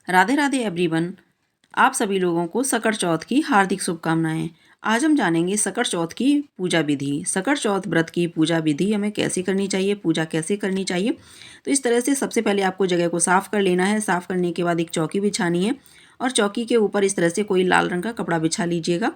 Radhe Radhe everyone. आप सभी लोगों को सकट चौथ की हार्दिक शुभकामनाएं। आज हम जानेंगे सकट चौथ की पूजा विधि। सकट चौथ व्रत की पूजा विधि हमें कैसे करनी चाहिए, पूजा कैसे करनी चाहिए। तो इस तरह से सबसे पहले आपको जगह को साफ़ कर लेना है। साफ़ करने के बाद एक चौकी बिछानी है और चौकी के ऊपर इस तरह से कोई लाल रंग का कपड़ा बिछा लीजिएगा।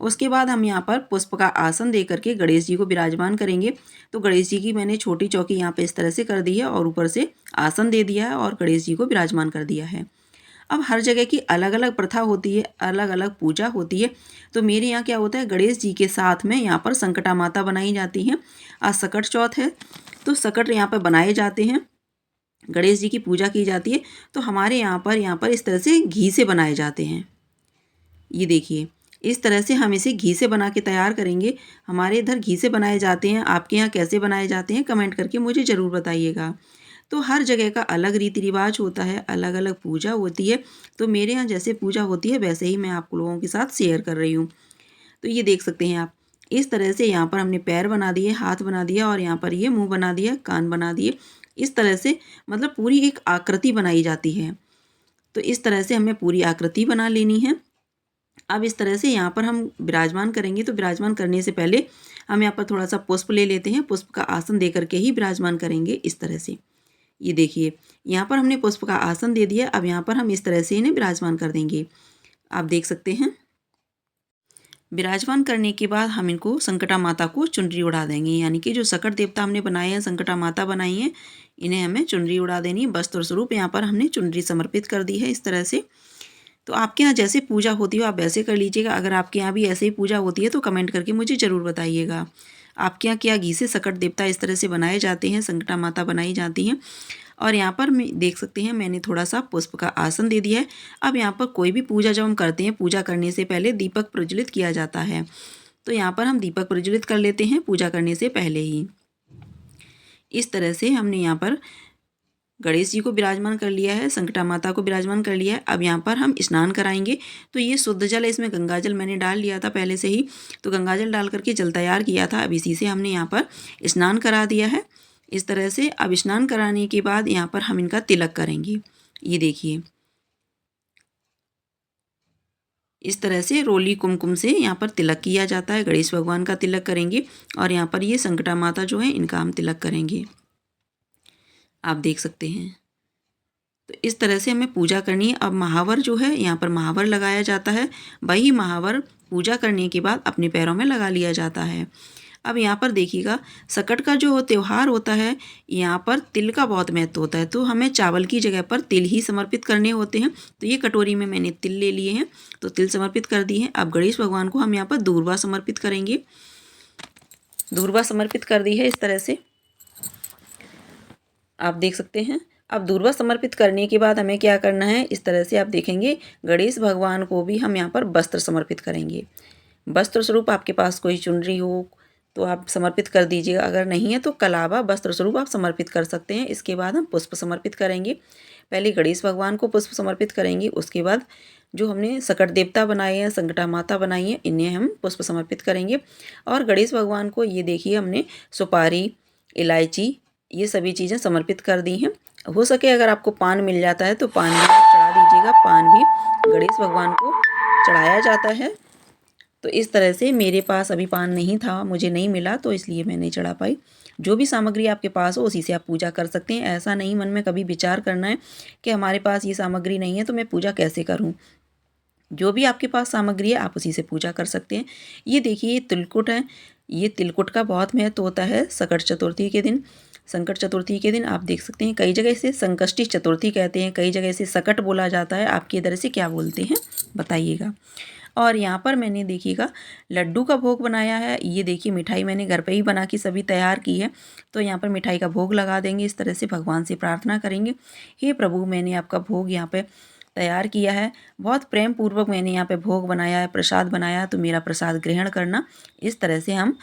उसके बाद हम यहाँ पर पुष्प का आसन दे करके गणेश जी को विराजमान करेंगे। तो गणेश जी की मैंने छोटी चौकी यहाँ पे इस तरह से कर दी है और ऊपर से आसन दे दिया है और गणेश जी को विराजमान कर दिया है। अब हर जगह की अलग अलग प्रथा होती है, अलग अलग पूजा होती है। तो मेरे यहाँ क्या होता है, गणेश जी के साथ में यहाँ पर संकटा माता बनाई जाती हैं। आज सकट चौथ है तो सकट यहाँ पर बनाए जाते हैं, गणेश जी की पूजा की जाती है। तो हमारे यहाँ पर इस तरह से घी से बनाए जाते हैं। ये देखिए, इस तरह से हम इसे घी से बना के तैयार करेंगे। हमारे इधर घी से बनाए जाते हैं, आपके यहाँ कैसे बनाए जाते हैं कमेंट करके मुझे ज़रूर बताइएगा। तो हर जगह का अलग रीति रिवाज होता है, अलग अलग पूजा होती है। तो मेरे यहाँ जैसे पूजा होती है वैसे ही मैं आप लोगों के साथ शेयर कर रही हूँ। तो ये देख सकते हैं आप, इस तरह से यहाँ पर हमने पैर बना दिए, हाथ बना दिया और यहाँ पर ये मुंह बना दिया, कान बना दिए। इस तरह से मतलब पूरी एक आकृति बनाई जाती है। तो इस तरह से हमें पूरी आकृति बना लेनी है। अब इस तरह से यहाँ पर हम विराजमान करेंगे। तो विराजमान करने से पहले हम यहाँ पर थोड़ा सा पुष्प ले लेते हैं। पुष्प का आसन दे करके ही विराजमान करेंगे इस तरह से। ये देखिए, यहाँ पर हमने पुष्प का आसन दे दिया। अब यहाँ पर हम इस तरह से इन्हें विराजमान कर देंगे। आप देख सकते हैं, विराजमान करने के बाद हम इनको संकटा माता को चुनरी उड़ा देंगे। यानी कि जो सकट देवता हमने बनाए हैं, संकटा माता बनाई है, इन्हें हमें चुनरी उड़ा देनी है। वस्त्र स्वरूप यहाँ पर हमने चुनरी समर्पित कर दी है इस तरह से। तो आपके यहाँ जैसे पूजा होती हो आप वैसे कर लीजिएगा। अगर आपके यहाँ भी ऐसे ही पूजा होती है तो कमेंट करके मुझे ज़रूर बताइएगा। आपके यहाँ क्या घी से सकट देवता इस तरह से बनाए जाते हैं, संकटा माता बनाई जाती हैं। और यहाँ पर देख सकते हैं मैंने थोड़ा सा पुष्प का आसन दे दिया है। अब यहाँ पर कोई भी पूजा जब हम करते हैं, पूजा करने से पहले दीपक प्रज्वलित किया जाता है। तो यहाँ पर हम दीपक प्रज्वलित कर लेते हैं पूजा करने से पहले ही। इस तरह से हमने यहाँ पर गणेश जी को विराजमान कर लिया है, संकटा माता को विराजमान कर लिया है। अब यहाँ पर हम स्नान कराएंगे। तो ये शुद्ध जल है, इसमें गंगा जल मैंने डाल लिया था पहले से ही। तो गंगा जल डाल करके जल तैयार किया था। अब इसी से हमने यहाँ पर स्नान करा दिया है इस तरह से। अब स्नान कराने के बाद यहाँ पर हम इनका तिलक करेंगे। ये देखिए, इस तरह से रोली कुमकुम से यहाँ पर तिलक किया जाता है। गणेश भगवान का तिलक करेंगे और यहाँ पर ये संकटा माता जो है इनका हम तिलक करेंगे। आप देख सकते हैं, तो इस तरह से हमें पूजा करनी है। अब महावर जो है, यहाँ पर महावर लगाया जाता है। वही महावर पूजा करने के बाद अपने पैरों में लगा लिया जाता है। अब यहाँ पर देखिएगा, सकट का जो त्यौहार होता है यहाँ पर तिल का बहुत महत्व होता है। तो हमें चावल की जगह पर तिल ही समर्पित करने होते हैं। तो ये कटोरी में मैंने तिल ले लिए हैं, तो तिल समर्पित कर दिए हैं। अब गणेश भगवान को हम यहाँ पर दूर्वा समर्पित करेंगे। दूर्वा समर्पित कर दी है इस तरह से, आप देख सकते हैं। अब दूर्वा समर्पित करने के बाद हमें क्या करना है, इस तरह से आप देखेंगे गणेश भगवान को भी हम यहाँ पर वस्त्र समर्पित करेंगे। वस्त्र स्वरूप आपके पास कोई चुनरी हो तो आप समर्पित कर दीजिएगा, अगर नहीं है तो कलावा वस्त्र स्वरूप आप समर्पित कर सकते हैं। इसके बाद हम पुष्प समर्पित करेंगे। पहले गणेश भगवान को पुष्प समर्पित करेंगे, उसके बाद जो हमने सकट देवता बनाए हैं, संकटा माता बनाई है, इन्हें हम पुष्प समर्पित करेंगे। और गणेश भगवान को ये देखिए हमने सुपारी, इलायची, ये सभी चीज़ें समर्पित कर दी हैं। हो सके अगर आपको पान मिल जाता है तो पान भी आप चढ़ा दीजिएगा। पान भी गणेश भगवान को चढ़ाया जाता है। तो इस तरह से मेरे पास अभी पान नहीं था, मुझे नहीं मिला, तो इसलिए मैं नहीं चढ़ा पाई। जो भी सामग्री आपके पास हो उसी से आप पूजा कर सकते हैं। ऐसा नहीं मन में कभी विचार करना है कि हमारे पास ये सामग्री नहीं है तो मैं पूजा कैसे करूं। जो भी आपके पास सामग्री है आप उसी से पूजा कर सकते हैं। ये देखिए, ये तिलकुट है। ये तिलकुट का बहुत महत्व होता है सकट चतुर्थी के दिन। संकट चतुर्थी के दिन आप देख सकते हैं कई जगह इसे संकष्टी चतुर्थी कहते हैं, कई जगह इसे सकट बोला जाता है। आपके इधर से क्या बोलते हैं बताइएगा। और यहाँ पर मैंने देखिएगा लड्डू का भोग बनाया है। ये देखिए, मिठाई मैंने घर पे ही बना के सभी तैयार की है। तो यहाँ पर मिठाई का भोग लगा देंगे। इस तरह से भगवान से प्रार्थना करेंगे, हे प्रभु मैंने आपका भोग यहाँ पे तैयार किया है, बहुत प्रेम पूर्वक मैंने यहाँ पे भोग बनाया है, प्रसाद बनाया है, तो मेरा प्रसाद ग्रहण करना। इस तरह से हम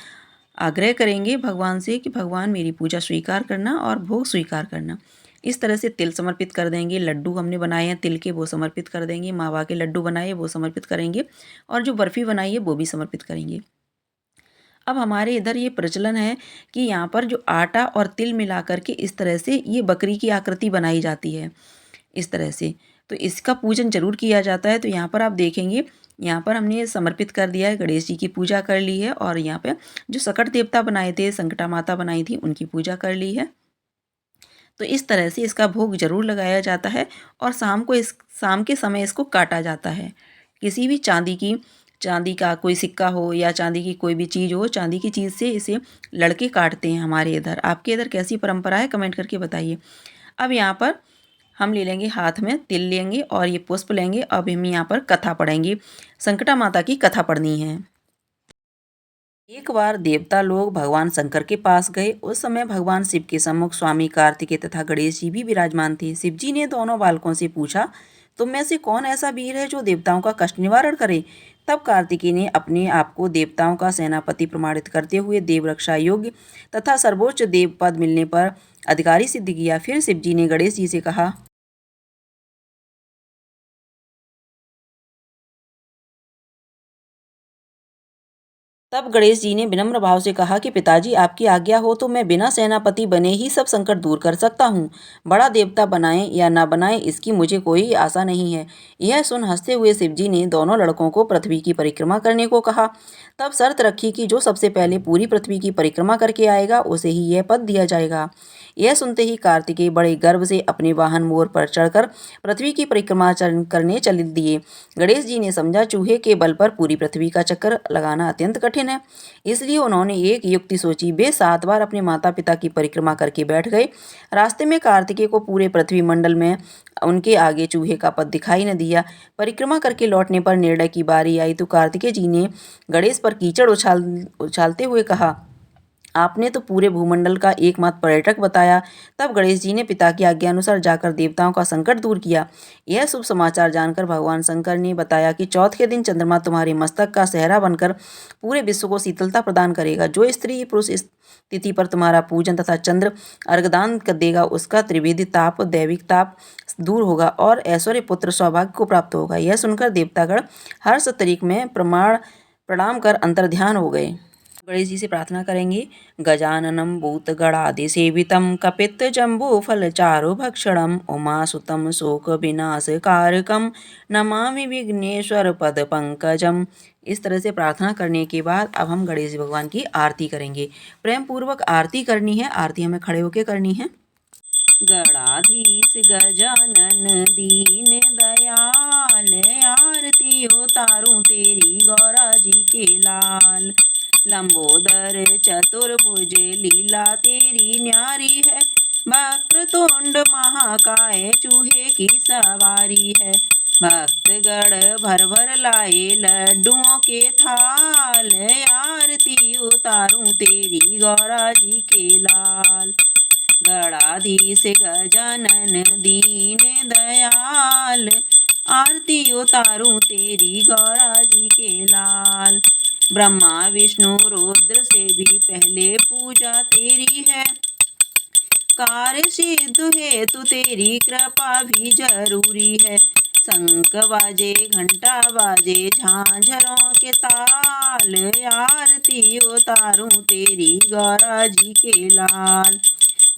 आग्रह करेंगे भगवान से कि भगवान मेरी पूजा स्वीकार करना और भोग स्वीकार करना। इस तरह से तिल समर्पित कर देंगे। लड्डू हमने बनाए हैं तिल के, वो समर्पित कर देंगे। मावा के लड्डू बनाए वो समर्पित करेंगे और जो बर्फ़ी बनाई है वो भी समर्पित करेंगे। अब हमारे इधर ये प्रचलन है कि यहाँ पर जो आटा और तिल मिला कर के इस तरह से ये बकरी की आकृति बनाई जाती है। इस तरह से तो इसका पूजन जरूर किया जाता है। तो यहाँ पर आप देखेंगे, यहाँ पर हमने समर्पित कर दिया है, गणेश जी की पूजा कर ली है और यहाँ पे जो सकट देवता बनाए थे, संकटा माता बनाई थी, उनकी पूजा कर ली है। तो इस तरह से इसका भोग जरूर लगाया जाता है और शाम के समय इसको काटा जाता है। किसी भी चांदी का कोई सिक्का हो या चांदी की कोई भी चीज़ हो, चांदी की चीज़ से इसे लड़के काटते हैं हमारे इधर। आपके इधर कैसी परंपरा है, कमेंट करके बताइए। अब यहाँ पर हम ले लेंगे, हाथ में तिल लेंगे और ये पुष्प लेंगे। अब हम यहाँ पर कथा पढ़ेंगे, संकटा माता की कथा पढ़नी है। एक बार देवता लोग भगवान शंकर के पास गए। उस समय भगवान शिव के सम्मुख स्वामी कार्तिकेय तथा गणेश जी भी विराजमान थे। शिव जी ने दोनों बालकों से पूछा, तुम में से कौन ऐसा वीर है जो देवताओं का कष्ट निवारण करे? तब कार्तिकेय ने अपने आप को देवताओं का सेनापति प्रमाणित करते हुए देव रक्षा योग्य तथा सर्वोच्च देव पद मिलने पर अधिकारी सिद्ध किया। फिर शिव जी ने गणेश जी से कहा, तब गणेश जी ने विनम्र भाव से कहा कि पिताजी, आपकी आज्ञा हो तो मैं बिना सेनापति बने ही सब संकट दूर कर सकता हूँ। बड़ा देवता बनाएं या ना बनाएं, इसकी मुझे कोई आशा नहीं है। यह सुन हंसते हुए शिव जी ने दोनों लड़कों को पृथ्वी की परिक्रमा करने को कहा। तब शर्त रखी कि जो सबसे पहले पूरी पृथ्वी की परिक्रमा करके आएगा उसे ही यह पद दिया जाएगा। यह सुनते ही कार्तिकेय बड़े गर्व से अपने वाहन मोर पर चढ़कर पृथ्वी की परिक्रमा करने चल दिए। गणेश जी ने समझा, चूहे के बल पर पूरी पृथ्वी का चक्कर लगाना अत्यंत कठिन है, इसलिए उन्होंने एक युक्ति सोची। वे 7 बार अपने माता पिता की परिक्रमा करके बैठ गए। रास्ते में कार्तिकेय को पूरे पृथ्वी मंडल में उनके आगे चूहे का पद दिखाई न दिया। परिक्रमा करके लौटने पर निर्णय की बारी आई तो कार्तिकेय जी ने गणेश पर कीचड़ उछालते हुए कहा, आपने तो पूरे भूमंडल का एकमात्र पर्यटक बताया। तब गणेश जी ने पिता की आज्ञा अनुसार जाकर देवताओं का संकट दूर किया। यह शुभ समाचार जानकर भगवान शंकर ने बताया कि चौथ के दिन चंद्रमा तुम्हारे मस्तक का सेहरा बनकर पूरे विश्व को शीतलता प्रदान करेगा। जो स्त्री पुरुष इस तिथि पर तुम्हारा पूजन तथा चंद्र अर्घदान कर देगा, उसका त्रिविध ताप, दैविक ताप दूर होगा और ऐश्वर्य पुत्र सौभाग्य को प्राप्त होगा। यह सुनकर देवतागण हर्ष तरीक में प्रणाम कर अंतर्ध्यान हो गए। गणेश जी से प्रार्थना करेंगे, गजाननम भूतगणादि सेवितम कपित जम्बू फल चारु भक्षणम उमासुतम शोक विनाश कारकम नमामि विघ्नेश्वर पद पंकजम। इस तरह से प्रार्थना करने के बाद अब हम गणेश भगवान की आरती करेंगे। प्रेम पूर्वक आरती करनी है। आरती हमें खड़े होकर करनी है। गणाधीश गजानन दीन दयाल, आरती उतारूं तेरी गौरा जी के लाल। लंबोदर चतुर्भुज लीला तेरी न्यारी है, वक्रतुंड महाकाय चूहे की सवारी है। भक्तगण भर भर लाए लड्डुओं के थाल, आरती उतारूं तेरी गौरा जी के लाल। गणाधीश गजानन दीन दयाल, आरती उतारूं तेरी गौरा जी के लाल। ब्रह्मा विष्णु रुद्र से भी पहले पूजा तेरी है, कार्य सिद्ध हेतु तेरी कृपा भी जरूरी है। शंख बाजे घंटा बाजे झांझरों के ताल, आरती उतारूं तेरी गौरा जी के लाल।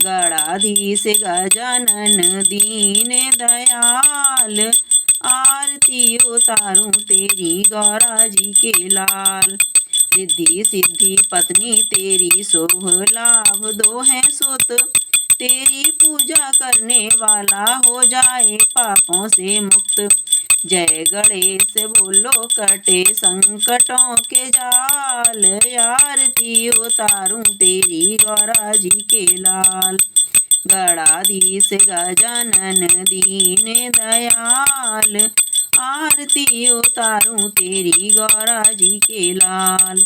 गणाधीश गजानन दीन दयाल, आरती उतारूं तेरी गौरा जी के लाल। रिद्धि सिद्धि पत्नी तेरी सोह लाभ दो है सुत, तेरी पूजा करने वाला हो जाए पापों से मुक्त। जय गणेश बोलो कटे संकटों के जाल, आरती उतारूं तेरी गौरा जी के लाल। गणाधीश गजानन दीन दयाल, आरती उतारूं तेरी गौरा जी के लाल।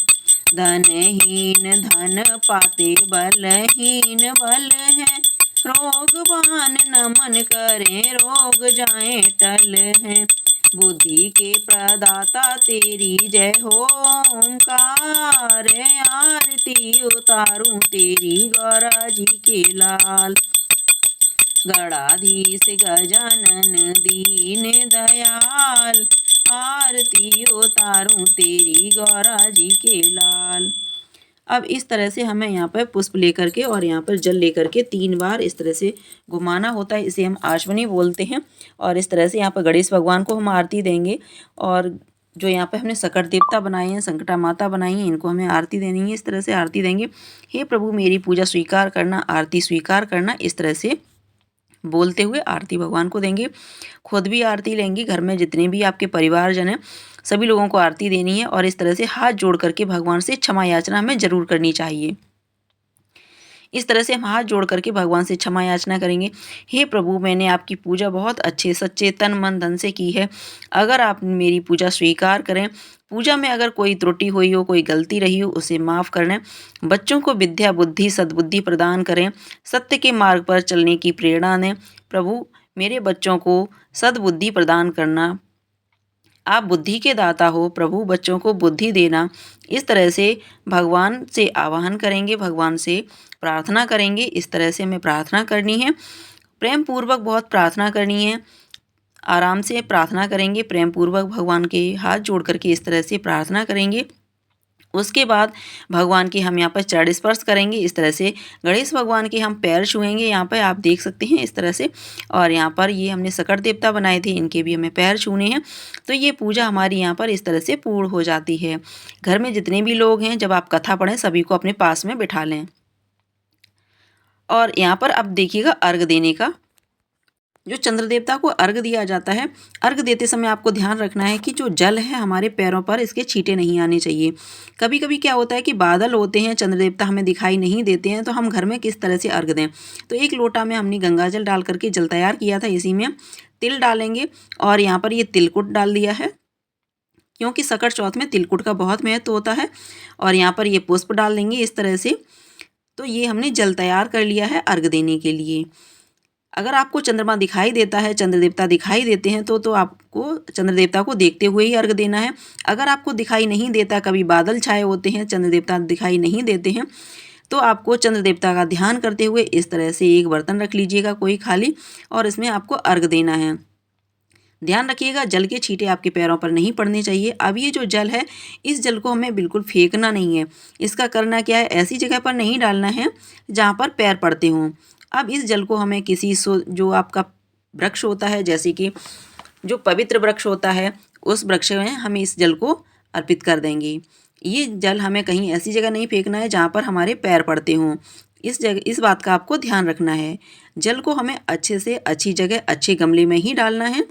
धनहीन धन पाते बलहीन बल है, रोगवान नमन करें रोग जाए टल है। बुद्धि के प्रदाता तेरी जय हो ओंकार, आरती उतारूं तेरी गौरा जी के लाल। गणाधीश गजानन दीन दयाल, आरती उतारूं तेरी गौरा जी के लाल। अब इस तरह से हमें यहाँ पर पुष्प लेकर के और यहाँ पर जल लेकर के 3 बार इस तरह से घुमाना होता है। इसे हम आचमनी बोलते हैं। और इस तरह से यहाँ पर गणेश भगवान को हम आरती देंगे। और जो यहाँ पे हमने सकट देवता बनाए हैं, संकटा माता बनाई हैं, इनको हमें आरती देनी है। इस तरह से आरती देंगे। हे प्रभु मेरी पूजा स्वीकार करना, आरती स्वीकार करना, इस तरह से बोलते हुए आरती भगवान को देंगे। खुद भी आरती लेंगे। घर में जितने भी आपके परिवारजन हैं सभी लोगों को आरती देनी है। और इस तरह से हाथ जोड़ करके भगवान से क्षमा याचना हमें ज़रूर करनी चाहिए। इस तरह से हम हाथ जोड़ करके भगवान से क्षमा याचना करेंगे। हे प्रभु मैंने आपकी पूजा बहुत अच्छे सच्चे तन मन धन से की है। अगर आप मेरी पूजा स्वीकार करें, पूजा में अगर कोई त्रुटि हुई हो, कोई गलती रही हो, उसे माफ़ करें। बच्चों को विद्या बुद्धि सद्बुद्धि प्रदान करें। सत्य के मार्ग पर चलने की प्रेरणा दें। प्रभु मेरे बच्चों को सद्बुद्धि प्रदान करना। आप बुद्धि के दाता हो प्रभु, बच्चों को बुद्धि देना। इस तरह से भगवान से आवाहन करेंगे, भगवान से प्रार्थना करेंगे। इस तरह से हमें प्रार्थना करनी है। प्रेम पूर्वक बहुत प्रार्थना करनी है। आराम से प्रार्थना करेंगे, प्रेम पूर्वक भगवान के हाथ जोड़ करके इस तरह से प्रार्थना करेंगे। उसके बाद भगवान की हम यहाँ पर चरण स्पर्श करेंगे। इस तरह से गणेश भगवान के हम पैर छुएंगे। यहाँ पर आप देख सकते हैं इस तरह से। और यहाँ पर ये हमने सकट देवता बनाए थे, इनके भी हमें पैर छूने हैं। तो ये पूजा हमारी यहाँ पर इस तरह से पूर्ण हो जाती है। घर में जितने भी लोग हैं जब आप कथा पढ़ें सभी को अपने पास में बिठा लें। और यहाँ पर अब देखिएगा अर्घ देने का। जो चंद्र देवता को अर्घ दिया जाता है, अर्घ देते समय आपको ध्यान रखना है कि जो जल है हमारे पैरों पर इसके छींटे नहीं आने चाहिए। कभी कभी क्या होता है कि बादल होते हैं, चंद्र देवता हमें दिखाई नहीं देते हैं, तो हम घर में किस तरह से अर्घ दें। तो एक लोटा में हमने गंगा जल डाल करके जल तैयार किया था, इसी में तिल डालेंगे। और यहाँ पर ये तिलकुट डाल दिया है क्योंकि सकट चौथ में तिलकुट का बहुत महत्व होता है। और यहाँ पर ये पुष्प डाल देंगे इस तरह से। तो ये हमने जल तैयार कर लिया है अर्घ देने के लिए। अगर आपको चंद्रमा दिखाई देता है, चंद्र देवता दिखाई देते हैं तो आपको चंद्र देवता को देखते हुए ही अर्घ देना है। अगर आपको दिखाई नहीं देता, कभी बादल छाए होते हैं, चंद्र देवता दिखाई नहीं देते हैं, तो आपको चंद्र देवता का ध्यान करते हुए इस तरह से एक बर्तन रख लीजिएगा कोई खाली, और इसमें आपको अर्घ देना है। ध्यान रखिएगा जल के छींटे आपके पैरों पर नहीं पड़ने चाहिए। अब ये जो जल है, इस जल को हमें बिल्कुल फेंकना नहीं है। इसका करना क्या है, ऐसी जगह पर नहीं डालना है जहाँ पर पैर पड़ते हों। अब इस जल को हमें किसी जो आपका वृक्ष होता है, जैसे कि जो पवित्र वृक्ष होता है, उस वृक्ष में हम इस जल को अर्पित कर देंगे। ये जल हमें कहीं ऐसी जगह नहीं फेंकना है जहाँ पर हमारे पैर पड़ते हों। इस बात का आपको ध्यान रखना है। जल को हमें अच्छे से अच्छी जगह अच्छे गमले में ही डालना है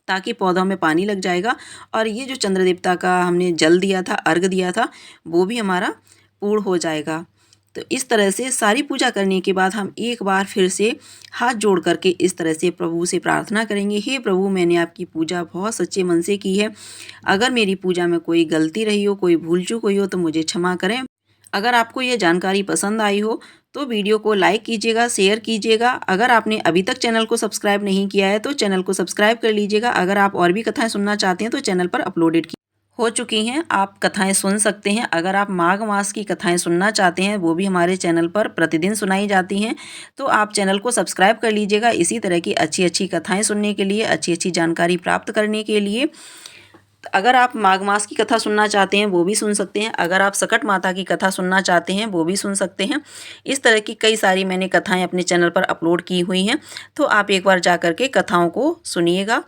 ताकि पौधों में पानी लग जाएगा। और ये जो चंद्र देवता का हमने जल दिया था, अर्घ दिया था, वो भी हमारा पूर्ण हो जाएगा। तो इस तरह से सारी पूजा करने के बाद हम एक बार फिर से हाथ जोड़ करके इस तरह से प्रभु से प्रार्थना करेंगे। हे प्रभु मैंने आपकी पूजा बहुत सच्चे मन से की है। अगर मेरी पूजा में कोई गलती रही हो, कोई भूल चूक हुई हो तो मुझे क्षमा करें। अगर आपको ये जानकारी पसंद आई हो तो वीडियो को लाइक कीजिएगा, शेयर कीजिएगा। अगर आपने अभी तक चैनल को सब्सक्राइब नहीं किया है तो चैनल को सब्सक्राइब कर लीजिएगा। अगर आप और भी कथाएं सुनना चाहते हैं तो चैनल पर अपलोडेड हो चुकी हैं, आप कथाएं सुन सकते हैं। अगर आप माघ मास की कथाएं सुनना चाहते हैं, वो भी हमारे चैनल पर प्रतिदिन सुनाई जाती हैं, तो आप चैनल को सब्सक्राइब कर लीजिएगा। इसी तरह की अच्छी अच्छी कथाएं सुनने के लिए, अच्छी अच्छी जानकारी प्राप्त करने के लिए। अगर आप माघ मास की कथा सुनना चाहते हैं वो भी सुन सकते हैं। अगर आप सकट माता की कथा सुनना चाहते हैं वो भी सुन सकते हैं। इस तरह की कई सारी मैंने कथाएं अपने चैनल पर अपलोड की हुई हैं, तो आप एक बार जा कर के कथाओं को सुनिएगा।